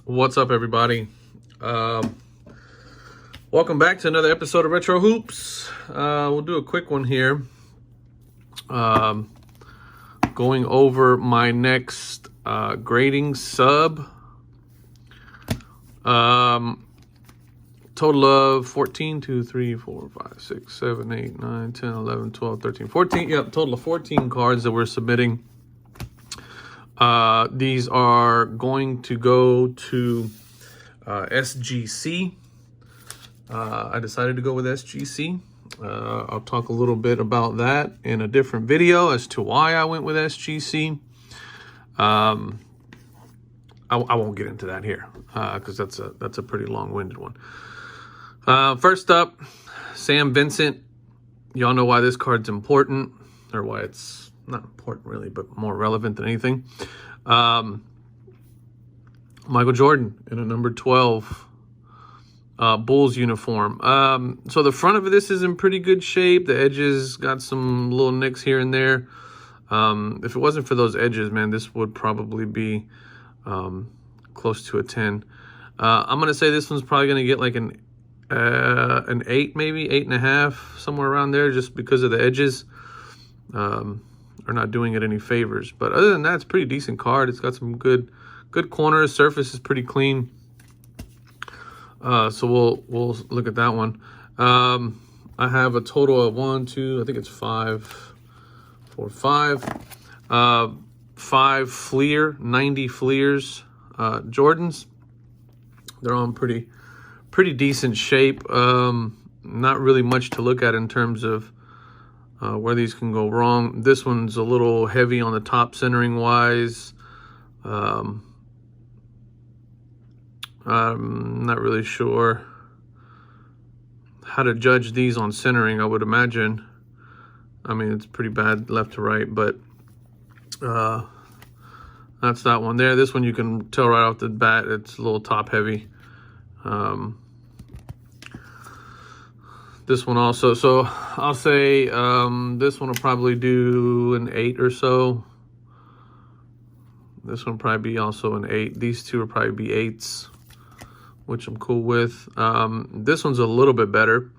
What's up, everybody? Welcome back to another episode of Retro Hoops. We'll do a quick one here. Going over my next grading sub. Total of 14, 2, 3, 4, 5, 6, 7, 8, 9, 10, 11, 12, 13, 14. Yep, total of 14 cards that we're submitting. These are going to go to SGC. I decided to go with SGC. I'll talk a little bit about that in a different video as to why I went with SGC. I won't get into that here because that's a pretty long-winded one. First up, Sam Vincent. Y'all know why this card's important, or why it's not important really, but more relevant than anything. Michael Jordan in a number 12 Bulls uniform. So the front of this is in pretty good shape. The edges got some little nicks here and there. If it wasn't for those edges, man, this would probably be close to a 10. I'm gonna say this one's probably gonna get like an 8, maybe 8.5, somewhere around there, just because of the edges. Are not doing it any favors, but other than that, it's a pretty decent card. It's got some good corners. Surface is pretty clean. So we'll look at that one. I have a total of 1, 2, I think it's 5, 4, 5. 5 Fleer, 90 Fleers, Jordans. They're all in pretty decent shape. Not really much to look at in terms of where these can go wrong. This one's a little heavy on the top centering wise. I'm not really sure how to judge these on centering. I would imagine, I mean, it's pretty bad left to right, but that's that one there. This one you can tell right off the bat it's a little top heavy. This one also, so I'll say this one will probably do an 8 or so. This one will probably be also an 8. These two will probably be 8s, which I'm cool with. This one's a little bit better,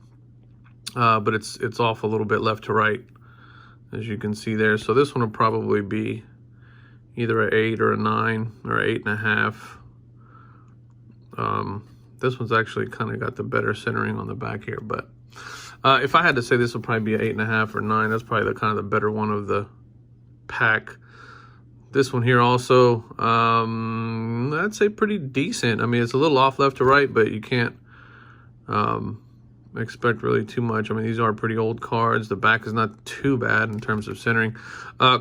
but it's off a little bit left to right, as you can see there. So this one will probably be either an 8 or a 9 or 8.5. This one's actually kind of got the better centering on the back here, but if I had to say, this would probably be an 8.5 or 9. That's probably the kind of the better one of the pack. This one here also, I'd say pretty decent. I mean, it's a little off left to right, but you can't expect really too much. I mean, these are pretty old cards. The back is not too bad in terms of centering.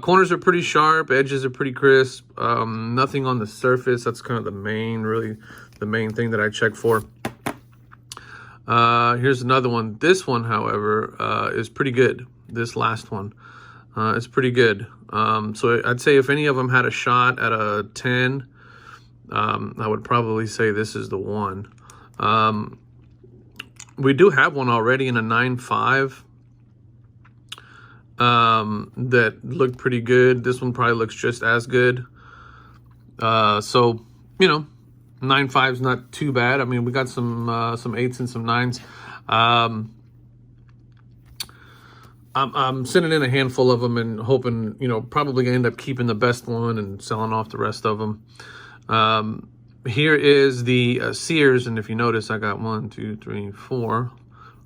Corners are pretty sharp. Edges are pretty crisp. Nothing on the surface. That's kind of the main thing that I check for. Here's another one. This one, however, is pretty good. This last one is pretty good. So I'd say if any of them had a shot at a 10, I would probably say this is the one. We do have one already in a 9.5 that looked pretty good. This one probably looks just as good. So, you know, 9.5 is not too bad. I mean, we got some 8s and some 9s. I'm sending in a handful of them and hoping, you know, probably gonna end up keeping the best one and selling off the rest of them. Here is the Sears, and if you notice, I got 1, 2, 3, 4.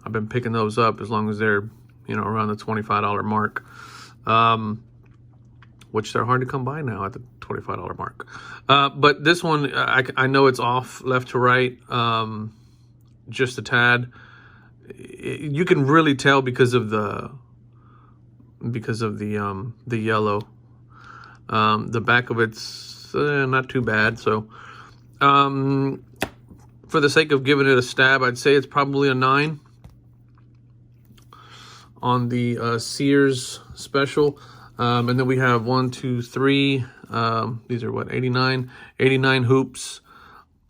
I've been picking those up as long as they're, you know, around the $25 mark, which they're hard to come by now at the $25 mark. But this one, I know it's off left to right, just a tad. You can really tell because of the yellow. The back of it's not too bad. So for the sake of giving it a stab, I'd say it's probably a 9 on the Sears special. And then we have 1, 2, 3. These are what, 89 hoops.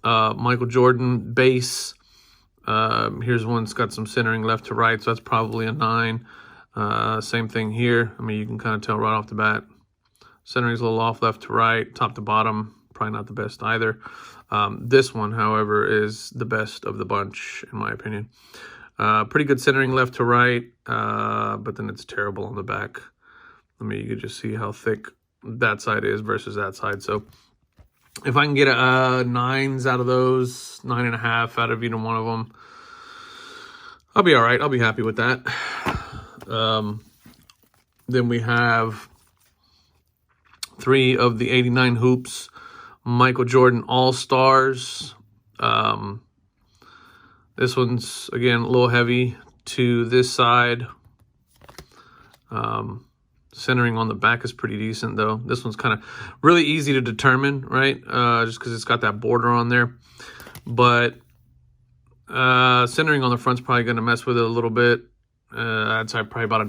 Michael Jordan base. Here's one that's got some centering left to right, so that's probably a 9. Same thing here. I mean, you can kind of tell right off the bat. Centering's a little off left to right, top to bottom, probably not the best either. This one, however, is the best of the bunch, in my opinion. Pretty good centering left to right, but then it's terrible on the back. I mean, you can just see how thick that side is versus that side. So if I can get a 9s out of those, 9.5 out of either one of them, I'll be all right. I'll be happy with that. Then we have 3 of the 89 hoops, Michael Jordan All-Stars. This one's, again, a little heavy to this side. Centering on the back is pretty decent, though. This one's kind of really easy to determine, right? Just because it's got that border on there. But centering on the front's probably going to mess with it a little bit. I'd say probably about a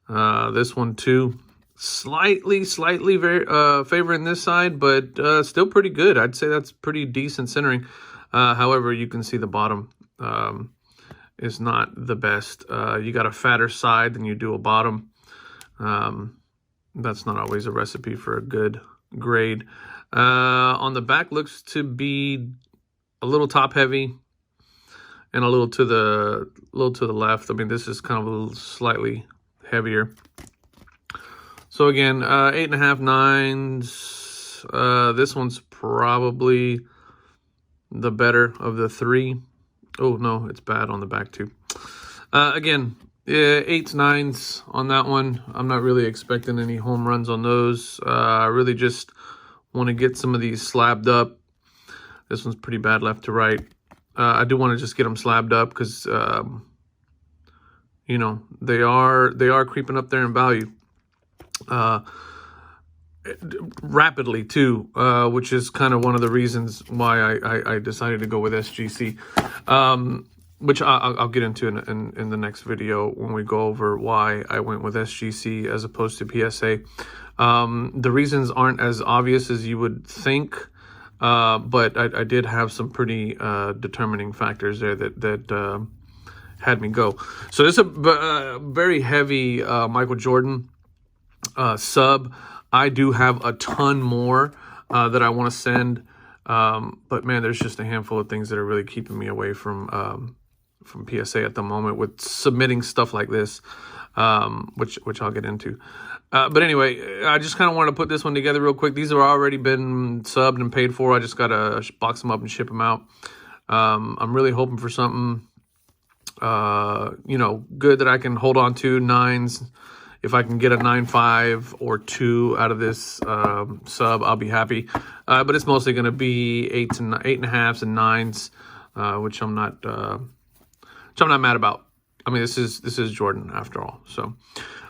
9. This one, too. Slightly favoring this side, but still pretty good. I'd say that's pretty decent centering. However, you can see the bottom is not the best. You got a fatter side than you do a bottom. That's not always a recipe for a good grade. On the back looks to be a little top heavy and a little to the left. I mean, this is kind of a little slightly heavier. So again, 8.5, 9s. This one's probably the better of the 3. Oh no, it's bad on the back too. Again, 8s, 9s on that one. I'm not really expecting any home runs on those. I really just want to get some of these slabbed up. This one's pretty bad left to right. I do want to just get them slabbed up because, you know, they are creeping up there in value. Rapidly too, which is kind of one of the reasons why I decided to go with SGC, which I'll get into in the next video when we go over why I went with SGC as opposed to PSA. The reasons aren't as obvious as you would think, but I did have some pretty determining factors there that had me go. So this is a very heavy Michael Jordan sub. I do have a ton more that I want to send, but man, there's just a handful of things that are really keeping me away from PSA at the moment with submitting stuff like this, which I'll get into. But anyway, I just kind of wanted to put this one together real quick. These have already been subbed and paid for. I just got to box them up and ship them out. I'm really hoping for something, you know, good that I can hold on to, 9s. If I can get a 9.5 or 2 out of this sub, I'll be happy. But it's mostly going to be 8.5s and 9s, which I'm not mad about. I mean, this is Jordan after all. So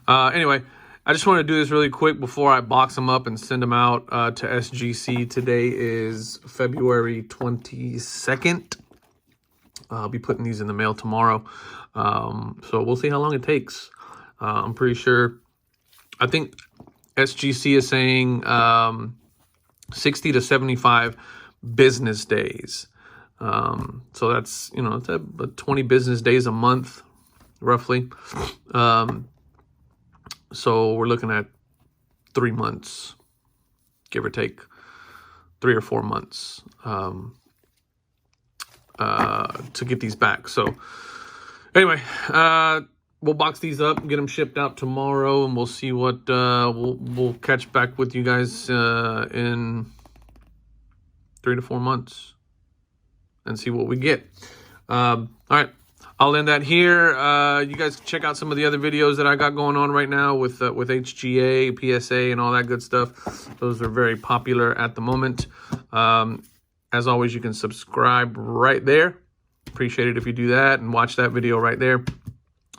anyway, I just want to do this really quick before I box them up and send them out to SGC. Today is February 22nd. I'll be putting these in the mail tomorrow. So we'll see how long it takes. I'm pretty sure, I think SGC is saying 60 to 75 business days. So that's, you know, it's 20 business days a month, roughly. So we're looking at 3 months, give or take 3 or 4 months to get these back. So anyway, we'll box these up, get them shipped out tomorrow, and we'll see what we'll catch back with you guys in 3 to 4 months and see what we get. All right, I'll end that here. You guys check out some of the other videos that I got going on right now with HGA, PSA, and all that good stuff. Those are very popular at the moment. As always, you can subscribe right there. Appreciate it if you do that and watch that video right there.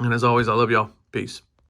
And as always, I love y'all. Peace.